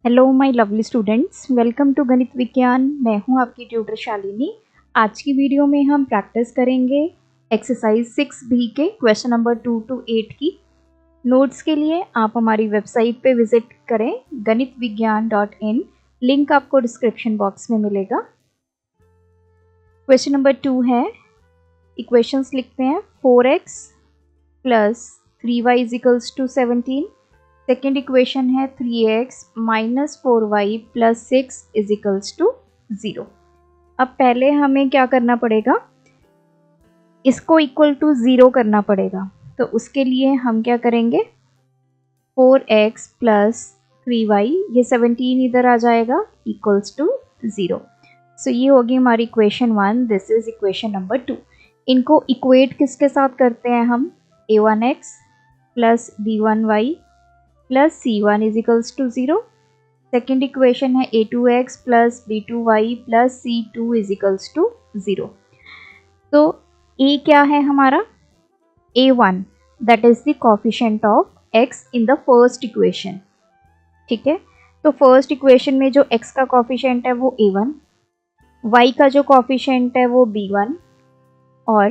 Hello my lovely students, welcome to Ganit Vigyan. मैं हूं आपकी ट्यूटर शालिनी। आज की वीडियो में हम प्रैक्टिस करेंगे एक्सरसाइज 6B के क्वेश्चन नंबर 2 to 8 की। नोट्स के लिए आप हमारी वेबसाइट पे विजिट करें ganitviggyan.in। लिंक आपको डिस्क्रिप्शन बॉक्स में मिलेगा। क्वेश्चन नंबर 2 है, इक्वेशंस लिखते हैं 4x plus 3y equals to 17। Second equation है 3x minus 4y plus 6 इजिकल्स to 0। अब पहले हमें क्या करना पड़ेगा, इसको इक्वल टू 0 करना पड़ेगा। तो उसके लिए हम क्या करेंगे, 4x प्लस 3y, ये 17 इधर आ जाएगा, इक्वल्स टू 0। सो ये होगी हमारी equation 1। This is equation number 2। इनको इक्वेट किसके साथ करते हैं हम, a1x plus b1y plus c1 is equals to 0। Second equation है a2x plus b2y plus c2 is equals to 0। तो a क्या है हमारा, a1, that is the coefficient of x in the first equation. ठीक है, तो फर्स्ट इक्वेशन में जो x का कोफिशिएंट है वो a1, y का जो कोफिशिएंट है वो b1 और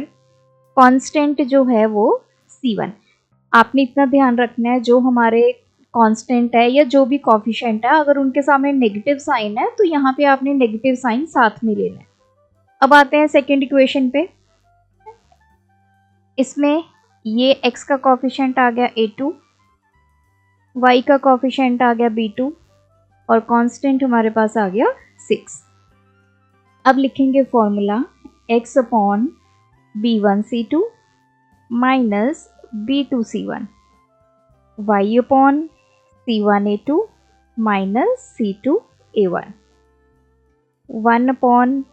कांस्टेंट जो है वो c1। आपने इतना ध्यान रखना है, जो हमारे कांस्टेंट है या जो भी कोफिशिएंट है, अगर उनके सामने नेगेटिव साइन है तो यहाँ पे आपने नेगेटिव साइन साथ में लेना है। अब आते हैं सेकेंड इक्वेशन पे। इसमें ये x का कोफिशिएंट आ गया a2, y का कोफिशिएंट आ गया b2 और कांस्टेंट हमारे पास आ गया 6। अब लिखेंगे formula x upon b1c2 minus b2c1, y upon c1a2 minus c2a1, 1 upon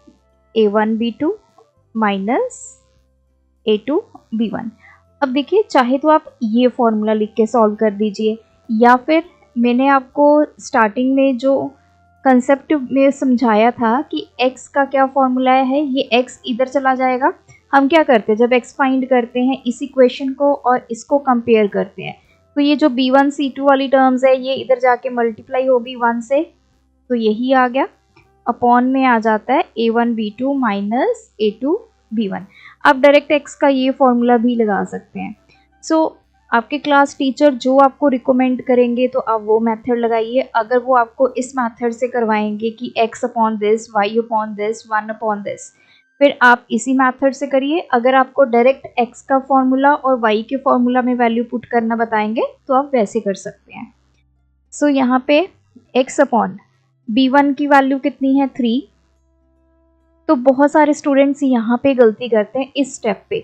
a1b2 minus a2b1। अब देखिए, चाहे तो आप ये फॉर्मूला लिख के सॉल्व कर दीजिए, या फिर मैंने आपको स्टार्टिंग में जो कंसेप्ट में समझाया था कि x का क्या फॉर्मूला है, ये x इधर चला जाएगा। हम क्या करते हैं, जब x फाइंड करते हैं इस इक्वेशन को और इसको कंपेयर करते हैं, तो ये जो b1 c2 वाली टर्म्स है ये इधर जाके मल्टीप्लाई होगी 1 से, तो यही आ गया। अपॉन में आ जाता है a1 b2 minus a2 b1। आप डायरेक्ट x का ये फॉर्मूला भी लगा सकते हैं। सो आपके क्लास टीचर जो आपको रिकमेंड करेंगे तो आप वो मेथड लगाइए। अगर वो आपको इस मेथड से करवाएंगे कि x upon this, y upon this, 1 upon this, फिर आप इसी मेथड से करिए। अगर आपको डायरेक्ट x का फॉर्मूला और y के फॉर्मूला में वैल्यू पुट करना बताएंगे तो आप वैसे कर सकते हैं। सो यहाँ पे x अपॉन b1 की वैल्यू कितनी है, 3। तो बहुत सारे स्टूडेंट्स यहाँ पे गलती करते हैं इस स्टेप पे,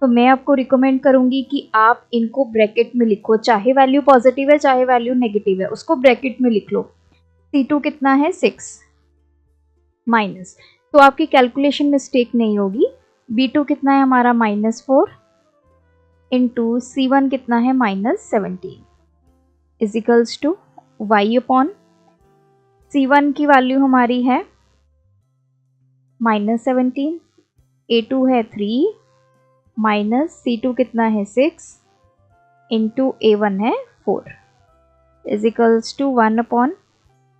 तो मैं आपको रिकमेंड करूंगी कि आप इनको ब्रैकेट में लिखो। चाहे वैल्यू पॉजिटिव है चाहे वैल्यू नेगेटिव है, उसको ब्रैकेट में लिख लो। c2 कितना है, 6 माइनस, तो आपकी कैलकुलेशन मिस्टेक नहीं होगी। b2 कितना है हमारा, -4 इंटू c1 कितना है, -17 इजिकल्स टू y अपॉन c1 की वैल्यू हमारी है -17, a2 है 3 माइनस c2 कितना है 6 इंटू a1 है 4 इजिकल्स टू 1 अपॉन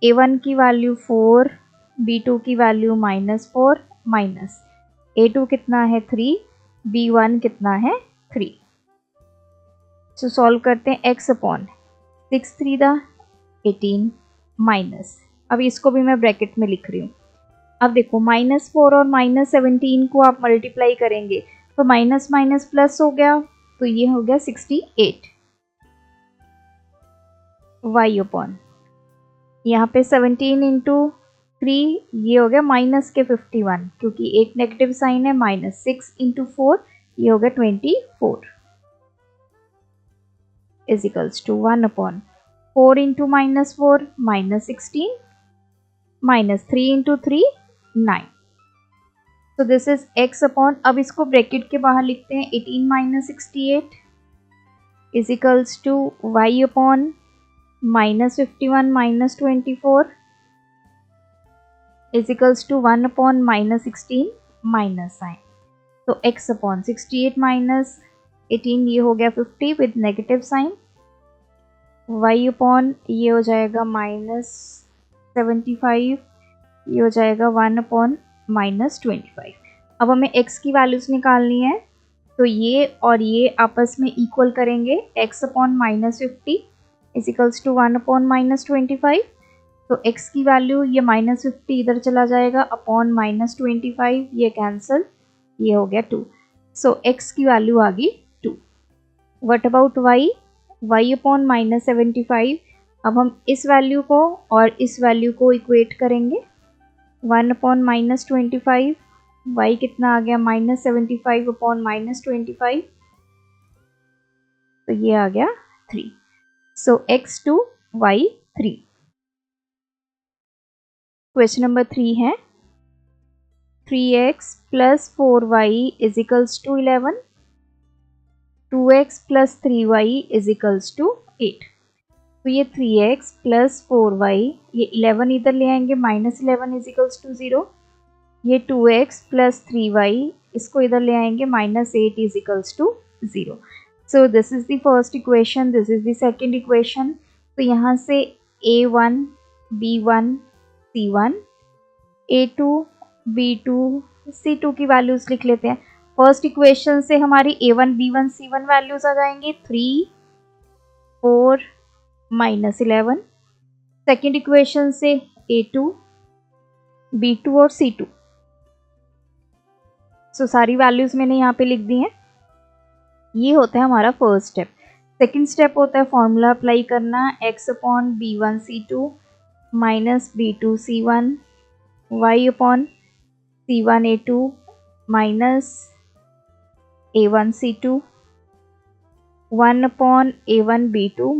a1 की वैल्यू 4, b2 की वैल्यू -4 माइनस a2 कितना है 3, b1 कितना है 3। सो सॉल्व करते हैं x अपॉन 6 3 दा 18 माइनस, अब इसको भी मैं ब्रैकेट में लिख रही हूँ। अब देखो, -4 और -17 को आप मल्टीप्लाई करेंगे तो माइनस माइनस प्लस हो गया, तो ये हो गया 68 y अपॉन, यहाँ पे 17 इंटू 3, ये हो गया माइनस के 51, क्योंकि एक नेगेटिव साइन है, -6 इंटू 4, ये हो गया 24 equals to 1 upon 4 into -4 -16 -3 into 3 9। तो दिस इज x अपॉन, अब इसको ब्रैकेट के बाहर लिखते हैं, 18 minus 68 equals to y upon -51 minus 24 equals to 1 upon -16 minus sign. तो x अपॉन 68 माइनस 18, ये हो गया 50 with negative sign. y upon ये हो जाएगा 75, ये हो जाएगा 1/-25। अब हमें x की वैल्यूज़ निकालनी है, तो ये और ये आपस में इक्वल करेंगे। x/-50 इज़िकल्स to 1/-25। तो x की वैल्यू ये -50 इधर चला जाएगा, अपॉन -25 ये कैंसिल, ये हो गया 2। सो x की वैल्यू आ गई 2। What about y? y/-75। अब हम इस वैल्यू को और इस वैल्यू को इक्वेट करेंगे। 1/-25, y कितना आ गया? -75/-25, तो ये आ गया 3। सो x 2, y 3। क्वेश्चन नंबर 3 है 3x + 4y इज़िकल्स to 11, 2x + 3y इज़िकल्स to 8। तो ये 3x + 4y, ये 11 इधर ले आएंगे, -11 इज़िकल्स टू 0। ये 2x + 3y, इसको इधर ले आएंगे, -8 is equals to 0। So this is the first equation, this is the second equation. तो यहाँ से a1, b1, c1, a2, b2, c2 की वैल्यूज़ लिख लेते हैं। फर्स्ट इक्वेशन से हमारी a1, b1, c1 वैल्यूज़ आ जाएंगी 3, 4, -11। सेकेंड इक्वेशन से a2, b2 और c2। सो सारी वैल्यूज़ मैंने यहाँ पे लिख दी हैं। ये होता है हमारा फर्स्ट स्टेप। सेकेंड स्टेप होता है फॉर्मूला अप्लाई करना, x/b1c2 -b2c1 y/c1a2 -a1c2 1/a1b2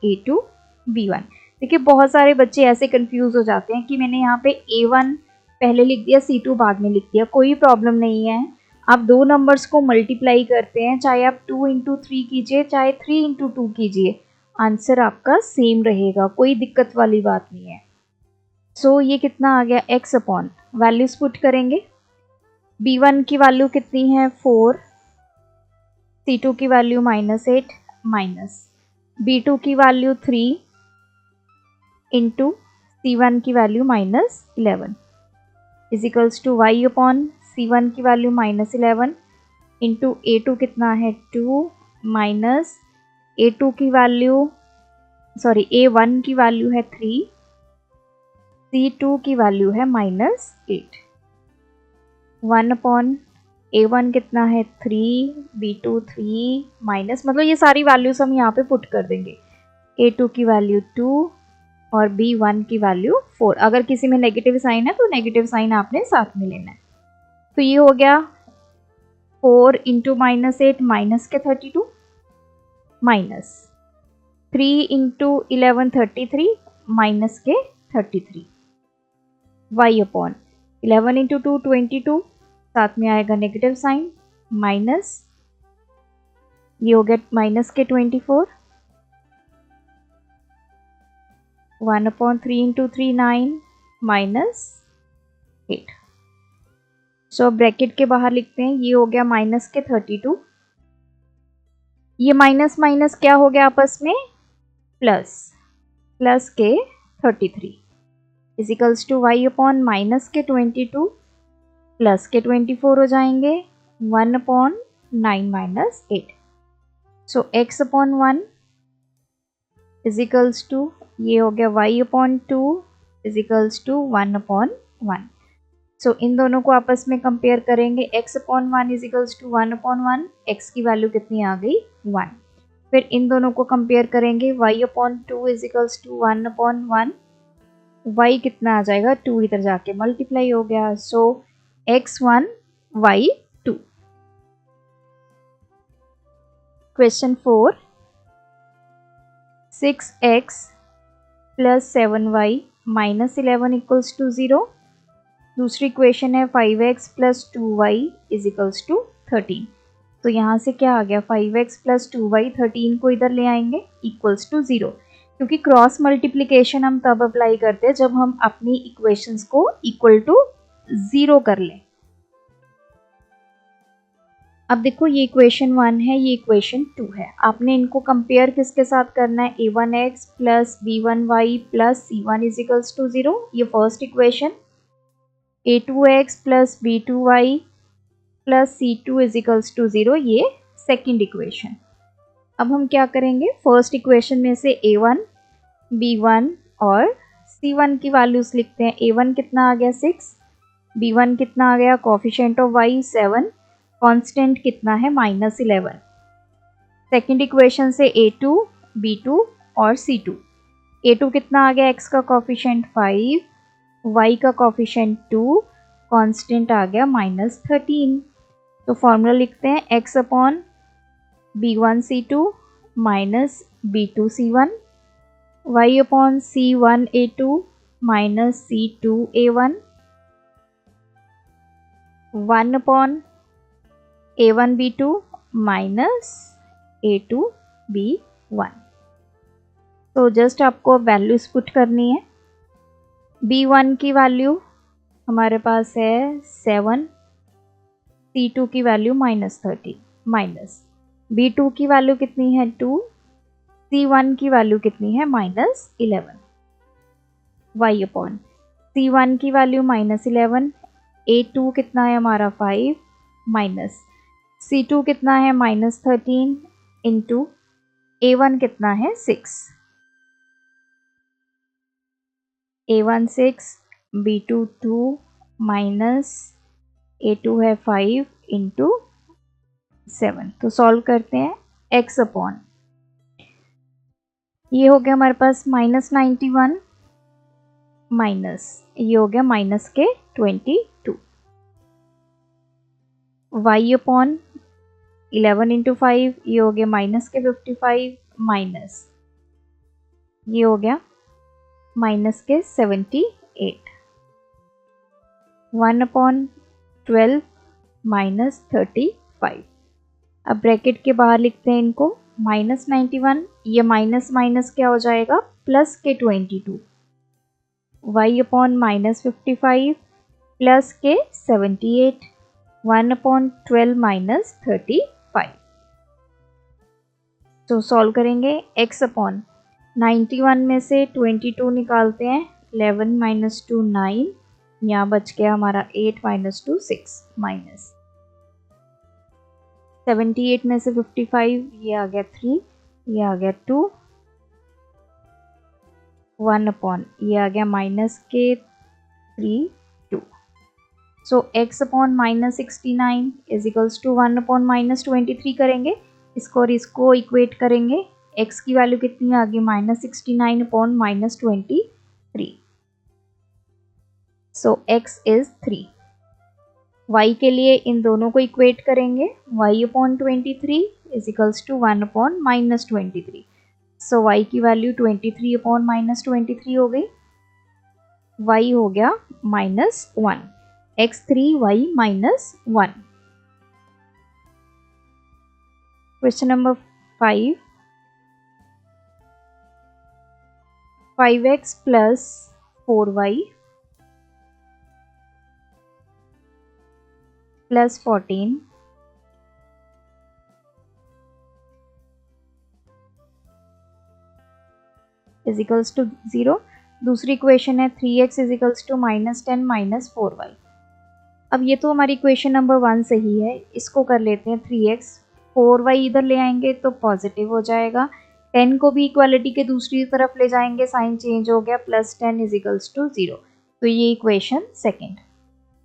-a2b1। देखिए बहुत सारे बच्चे ऐसे कंफ्यूज हो जाते हैं कि मैंने यहाँ पे a1 पहले लिख दिया, c2 बाद में लिख दिया। कोई प्रॉब्लम नहीं है, आप दो नंबर्स को मल्टीप्लाई करते हैं, चाहे आप 2 × 3 कीजिए, चाहे 3 × 2 कीजिए, आंसर आपका सेम रहेगा, कोई दिक्कत वाली बात नहीं है। सो ये कितना आ गया? x अपॉन वैल्यूज पुट करेंगे। b1 की वैल्यू कितनी है? 4, c2 की वैल्यू -8 माइनस b2 की वैल्यू 3 इंटू c1 की वैल्यू -11 इजिकल्स टू y/c1 की वैल्यू -11 इंटू a2 कितना है? 2 माइनस a2 की वैल्यू a1 की वैल्यू है 3, c2 की वैल्यू है -8। 1/a1 कितना है? 3, b2 3 माइनस, मतलब ये सारी वैल्यूज हम यहाँ पे पुट कर देंगे। a2 की वैल्यू 2 और b1 की वैल्यू 4। अगर किसी में नेगेटिव साइन है तो नेगेटिव साइन आपने साथ में लेना है। तो ये हो गया 4 × -8 माइनस के 32 माइनस 3 × 11 33 माइनस के 33 y/11 × 2 22, साथ में आएगा नेगेटिव साइन माइनस, ये हो गया माइनस के 24 1/3 × 3 9 माइनस 8। सो ब्रैकेट के बाहर लिखते हैं, ये हो गया माइनस के 32, ये माइनस माइनस क्या हो गया आपस में? प्लस के 33 इजिकल्स टू y/माइनस के 22 प्लस के 24 हो जाएंगे 1/9 minus 8। So x/1 equals to, ये हो गया y/2 इजिकल्स टू 1/1। सो इन दोनों को आपस में कंपेयर करेंगे, x/1 इजिकल्स टू 1/1, x की वैल्यू कितनी आ गई? 1। फिर इन दोनों को कंपेयर करेंगे, y/2 इजिकल्स टू 1/1, y कितना आ जाएगा? 2 इधर जाके मल्टीप्लाई हो गया, सो x1 y2। Question 4 6x + 7y - 11 equals to 0। दूसरी इक्वेशन है 5x + 2y इजिकल्स टू 13। तो यहाँ से क्या आ गया? 5x + 2y, 13 को इधर ले आएंगे, इक्वल्स टू 0, क्योंकि क्रॉस मल्टीप्लिकेशन हम तब अप्लाई करते हैं जब हम अपनी इक्वेशंस को इक्वल टू 0 कर लें। अब देखो ये इक्वेशन 1 है, ये इक्वेशन 2 है। आपने इनको कंपेयर किसके साथ करना है, a1x plus b1y plus c1 इजिकल्स to 0, ये first equation, a2x plus b2y plus c2 equals to 0, ये सेकेंड इक्वेशन। अब हम क्या करेंगे, फर्स्ट इक्वेशन में से a1, b1 और c1 की वैल्यूज लिखते हैं। a1 कितना आ गया 6, b1 कितना आ गया, कोफिशिएंट ऑफ y 7, कांस्टेंट कितना है -11। सेकेंड इक्वेशन से a2, b2 और c2। a2 कितना आ गया, x का कोफिशिएंट 5, y का कोफिशिएंट 2, कांस्टेंट आ गया -13। तो फॉर्मूला लिखते हैं x upon b1 c2 minus b2 c1, y upon c1 a2 minus c2 a1, 1 upon a1 b2 minus a2 b1। तो जस्ट आपको वैल्यूज पुट करनी है। b1 की वैल्यू हमारे पास है 7, c2 की वैल्यू -30, माइनस b2 की वैल्यू कितनी है 2, c1 की वैल्यू कितनी है -11, y अपॉन c1 की वैल्यू -11, a2 कितना है हमारा 5, माइनस c2 कितना है -13 इंटू a1 कितना है 6, a1 6, b2 2 माइनस a2 है 5 इंटू 7। तो सॉल्व करते हैं, x अपॉन ये हो गया हमारे पास -91 माइनस ये हो गया माइनस के 22, y अपॉन 11 इंटू 5 ये हो गया माइनस के 55 माइनस ये हो गया माइनस के 78, 1 अपॉन 12 माइनस 35। अब ब्रैकेट के बाहर लिखते हैं इनको, -91 ये माइनस माइनस क्या हो जाएगा प्लस के 22, y अपॉन -55 प्लस के 78, 1 अपॉन 12 माइनस 35। तो सॉल्व करेंगे, x अपॉन 91 में से 22 निकालते हैं, 11 माइनस 2 9, यहाँ बच गया हमारा 8 माइनस 2 6, माइनस 78 में से 55 ये आ गया 3, ये आ गया 2, 1 अपॉन ये आ गया माइनस के 3 2। So x upon -69 is equals to 1 upon -23 करेंगे इसको और इसको इक्वेट करेंगे। x की वैल्यू कितनी आ गई -69 upon -23। So x is 3। y के लिए इन दोनों को इक्वेट करेंगे, y upon 23 is equals to 1 upon -23। So y की वैल्यू 23 अपॉन -23 हो गई, y हो गया -1, x3 y -1। Question number 5, 5x plus 4y plus 14 is equals to 0। दूसरी इक्वेशन है 3x is equals to -10 minus 4y। अब ये तो हमारी इक्वेशन नंबर 1 सही है, इसको कर लेते हैं 3x, 4y इधर ले आएंगे तो पॉजिटिव हो जाएगा, 10 को भी इक्वालिटी के दूसरी तरफ ले जाएंगे, साइन चेंज हो गया, +10 इज इक्वल्स टू 0। तो ये इक्वेशन सेकेंड।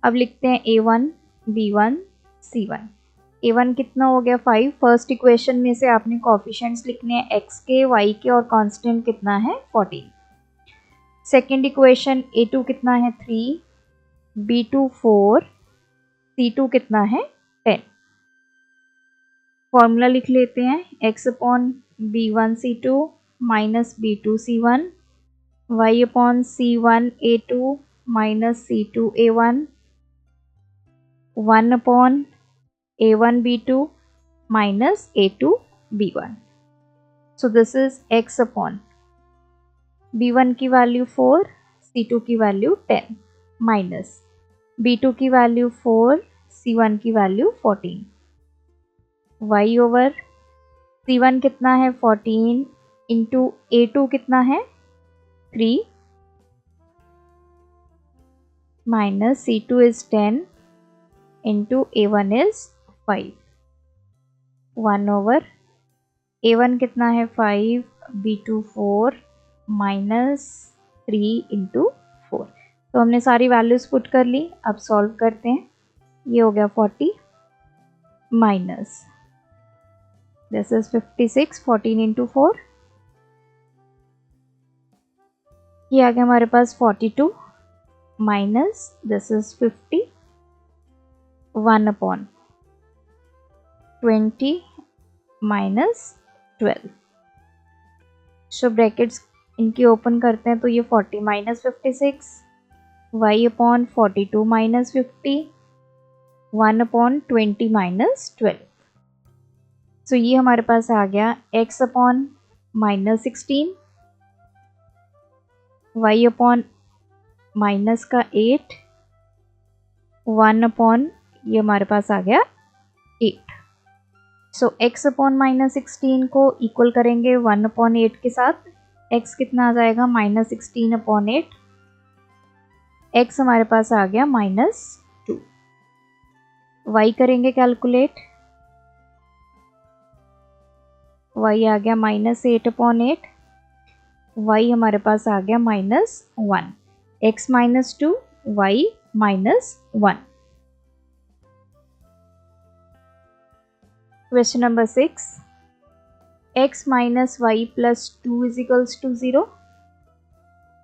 अब लिखते हैं a1 b1 c1। a1 कितना हो गया 5, फर्स्ट इक्वेशन में से आपने कोफिशिएंट्स लिखने हैं x के y के और कांस्टेंट कितना है 14। सेकेंड इक्वेशन a2 कितना है 3, b2 4, c2 कितना है 10। फॉर्मूला लिख लेते हैं, x upon b1 c2 minus b2 c1, y upon c1 a2 minus c2 a1, 1 upon a1 b2 minus a2 b1। So this is x upon b1 की value 4, c2 की value 10 minus b2 की value 4, c1 की value 14। y over C1 कितना है 14 into A2 कितना है 3 minus C2 is 10 into A1 is 5 1 over A1 कितना है 5 B2 4 माइनस 3 इंटू 4। तो हमने सारी वैल्यूज पुट कर ली। अब सॉल्व करते हैं। ये हो गया 40 माइनस दिस इज 56 14 इंटू 4। ये आ गया हमारे पास 42 minus this is 50 1 upon 20 minus 12। So brackets इनकी ओपन करते हैं तो ये 40 minus 56 y upon 42 minus 50 1 upon 20 minus 12। सो ये हमारे पास आ गया x upon minus 16 y upon minus का 8 1 अपॉन ये हमारे पास आ गया 8। सो x अपॉन माइनस 16 को इक्वल करेंगे 1 अपॉन 8 के साथ। x कितना आ जाएगा माइनस 16 अपॉन 8। x हमारे पास आ गया माइनस 2। y करेंगे कैलकुलेट। y आ गया माइनस 8 अपॉन 8। y हमारे पास आ गया minus 1। x minus 2 y minus 1। Question number 6. X minus y plus 2 is equals to 0.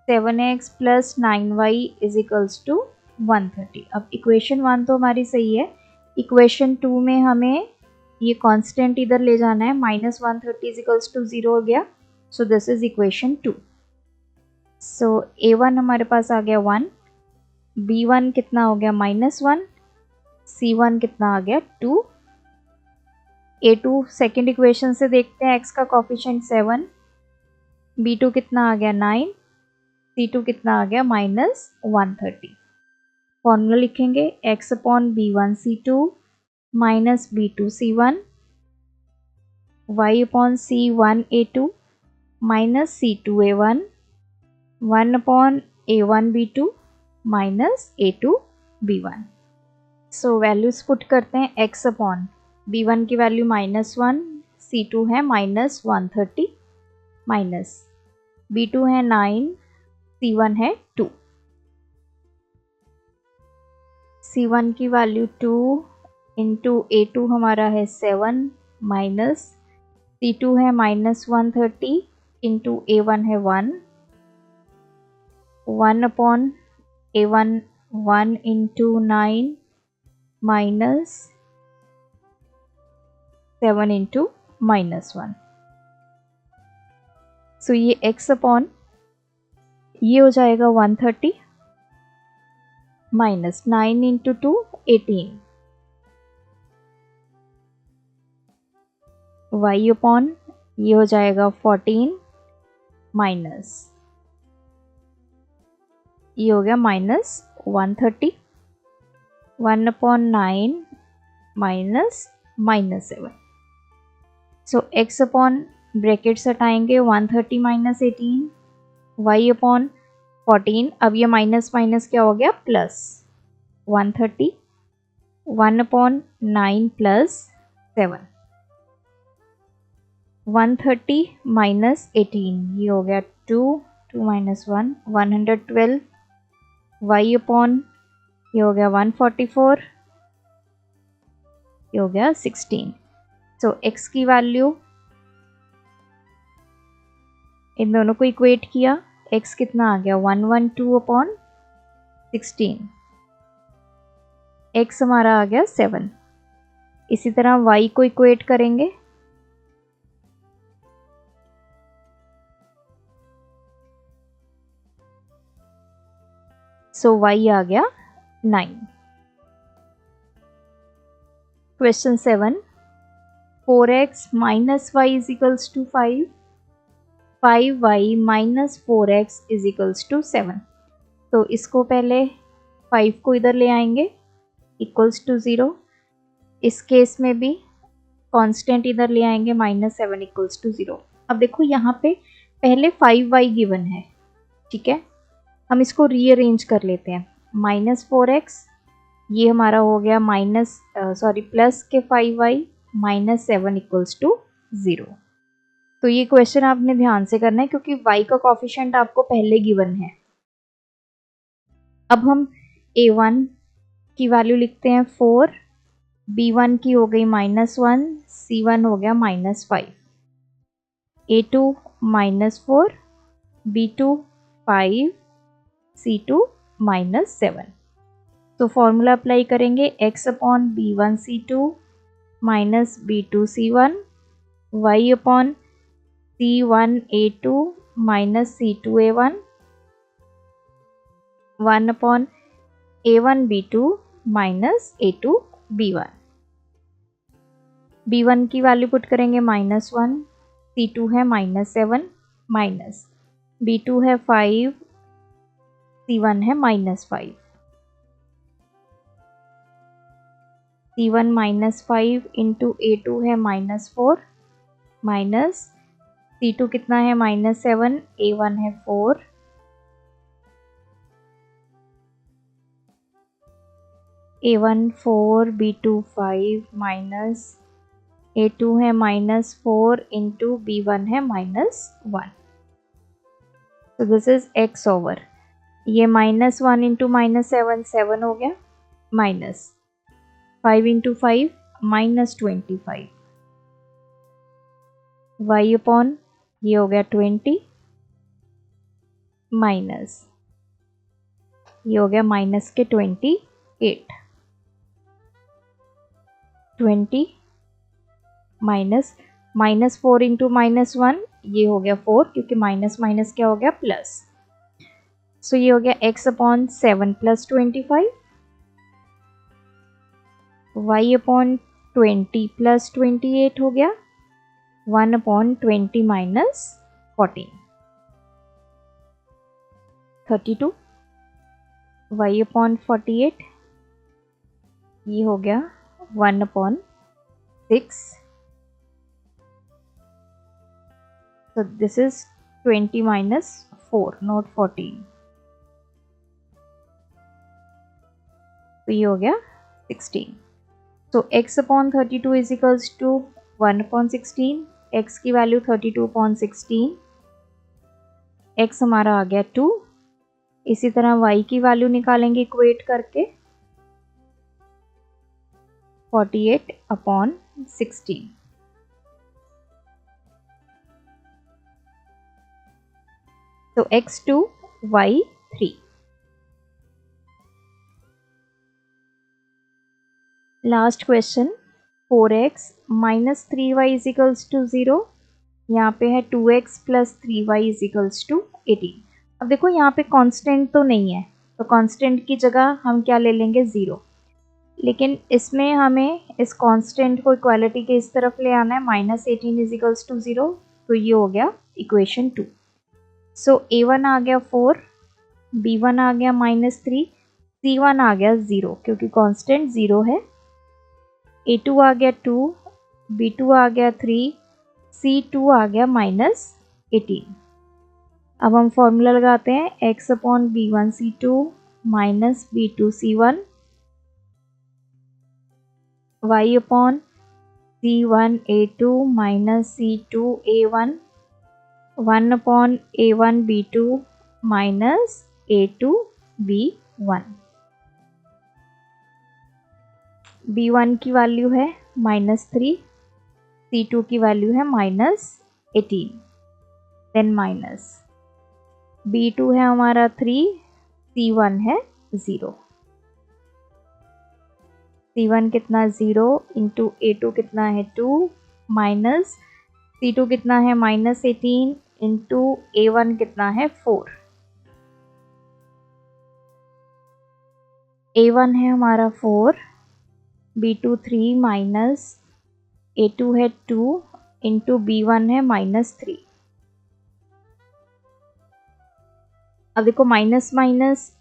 7x plus 9y is equals to 130. अब इक्वेशन 1 तो हमारी सही है। इक्वेशन 2 में हमें ये कांस्टेंट इधर ले जाना है। माइनस 130 इज इक्वल्स टू 0 हो गया। So this is equation 2। So a1 हमारे पास आ गया 1, b1 कितना हो गया माइनस 1, c1 कितना आ गया 2। a2 सेकेंड इक्वेशन से देखते हैं। x का कोफिशिएंट 7, b2 कितना आ गया 9, c2 कितना आ गया माइनस 130। फॉर्मूला लिखेंगे x upon b1 c2 minus b2 c1 y upon c1 a2 minus c2 a1 1 upon a1 b2 minus a2 b1। So values put करते हैं। x अपॉन b1 की value minus 1, c2 है minus 130 minus b2 है 9, c1 है 2। c1 की value 2 into a2 हमारा है 7 minus c2 है माइनस 130 इंटू a1 है 1 upon a1 1 into 9 minus 7 into minus 1। सो ये x अपॉन ये हो जाएगा 130 माइनस 9 इंटू 2 18 y अपॉन ये हो जाएगा 14 माइनस ये हो गया माइनस 130 1 अपॉन 9 माइनस माइनस 7। सो x अपॉन ब्रैकेट्स हटाएंगे 130 माइनस 18 y अपॉन 14। अब ये माइनस माइनस क्या हो गया प्लस 130 1 अपॉन 9 प्लस 7 130 माइनस 18 ये हो गया 2 माइनस 1 112 y अपॉन ये हो गया 144 ये हो गया 16। सो x की वैल्यू इन दोनों को इक्वेट किया। x कितना आ गया 112 अपॉन 16। x हमारा आ गया 7। इसी तरह y को इक्वेट करेंगे। सो y आ गया 9। Question 7 4x minus y is equals to 5 5y minus 4x is equals to 7। तो इसको पहले 5 को इधर ले आएंगे इक्वल्स टू 0। इस केस में भी कांस्टेंट इधर ले आएंगे -7 इक्वल्स टू 0। अब देखो यहाँ पे पहले 5y गिवन है, ठीक है, हम इसको रीअरेंज कर लेते हैं। -4x ये हमारा हो गया प्लस के 5y -7 इक्वल्स टू 0। तो ये क्वेश्चन आपने ध्यान से करना है क्योंकि y का कॉफिशिएंट आपको पहले गिवन है। अब हम a1 की वैल्यू लिखते हैं 4, b1 की हो गई -1, c1 हो गया -5, a2 -4, b2 5, c2 -7। तो फॉर्मूला अप्लाई करेंगे x upon b1 c2 minus b2 c1, y upon c1 a2 minus c2 a1, 1 upon a1 b2 minus a2 b1। b1 की वैल्यू पुट करेंगे -1, c2 है -7 माइनस b2 है 5, c1 है -5, c1 -5 into a2 है -4 minus c2 कितना है -7, a1 है 4, a1 4, b2 5 minus a2 है -4 इंटू b1 है -1। तो दिस इज x ओवर, ये -1 इंटू -7 7 हो गया, माइनस 5 इंटू 5 -25, y अपॉन ये हो गया 20 माइनस ये हो गया माइनस के 28, 20 माइनस -4 इंटू -1 ये हो गया 4 क्योंकि माइनस माइनस क्या हो गया प्लस। सो ये हो गया x upon 7 plus 25, y upon 20 plus 28 हो गया, 1 अपॉन 20 माइनस 14, 32, y अपॉन 48 ये हो गया 1 upon 6। So this is 20 minus 4, not 14. तो ये हो गया 16। So x upon 32 is equals to 1 upon 16, x की वैल्यू 32 upon 16, x हमारा आ गया 2। इसी तरह y की वैल्यू निकालेंगे इक्वेट करके 48 upon 16। तो x2 y3। Last question 4x minus 3y is equals to 0। यहाँ पे है 2x plus 3y is equals to 18। अब देखो यहाँ पे कांस्टेंट तो नहीं है, तो कांस्टेंट की जगह हम क्या ले लेंगे 0, लेकिन इसमें हमें इस कांस्टेंट को इक्वालिटी के इस तरफ ले आना है, -18 इज इक्वल्स टू 0। तो ये हो गया इक्वेशन 2। सो a1 आ गया 4, b1 आ गया -3, c1 आ गया 0 क्योंकि कांस्टेंट 0 है, a2 आ गया 2, b2 आ गया 3, c2 आ गया -18। अब हम फॉर्मूला लगाते हैं x upon b1 c2 minus b2 c1, y upon c1 a2 minus c2 a1, 1 upon a1 b2 minus a2 b1। b1 की वैल्यू है -3, c2 की वैल्यू है -18, देन माइनस b2 है हमारा 3, c1 है 0। c1 कितना 0 इंटू a2 कितना है 2 माइनस c2 कितना है -18 इंटू a1 कितना है 4। a1 है हमारा 4, b2 3 माइनस a2 है 2 इंटू b1 है -3। अब देखो माइनस माइनस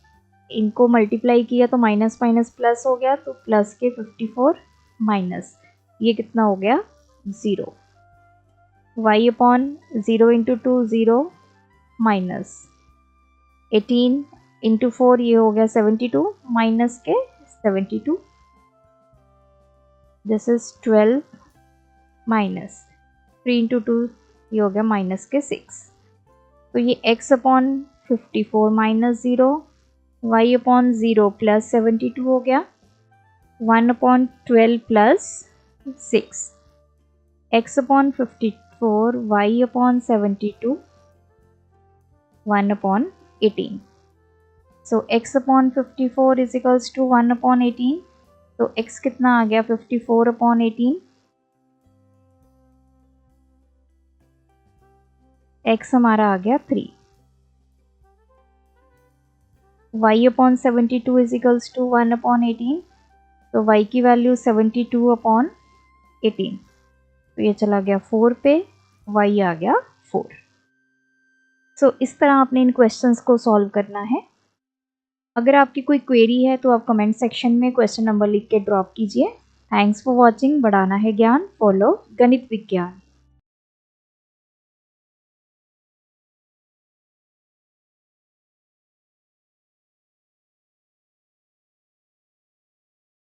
इनको मल्टीप्लाई किया तो माइनस माइनस प्लस हो गया, तो प्लस के 54 माइनस ये कितना हो गया 0, y upon 0 into 2 0 minus 18 into 4 ये हो गया 72 माइनस के 72, दिस इज 12 माइनस 3 इंटू 2 ये हो गया माइनस के 6, तो ये x upon 54 minus 0, y upon 0 plus 72 हो गया, 1 upon 12 plus 6, x upon 54 y upon 72 1 upon 18, so x upon 54 is equals to 1 upon 18, तो x कितना आ गया 54 अपॉन 18, x हमारा आ गया 3, y upon 72 is equals to 1 upon 18, तो y की वैल्यू 72 अपॉन 18, तो ये चला गया 4 पे, y आ गया 4। सो इस तरह आपने इन क्वेश्चंस को सॉल्व करना है। अगर आपकी कोई क्वेरी है तो आप कमेंट सेक्शन में क्वेश्चन नंबर लिख के ड्रॉप कीजिए। Thanks for watching. बढ़ाना है ज्ञान, फॉलो गणित विज्ञान।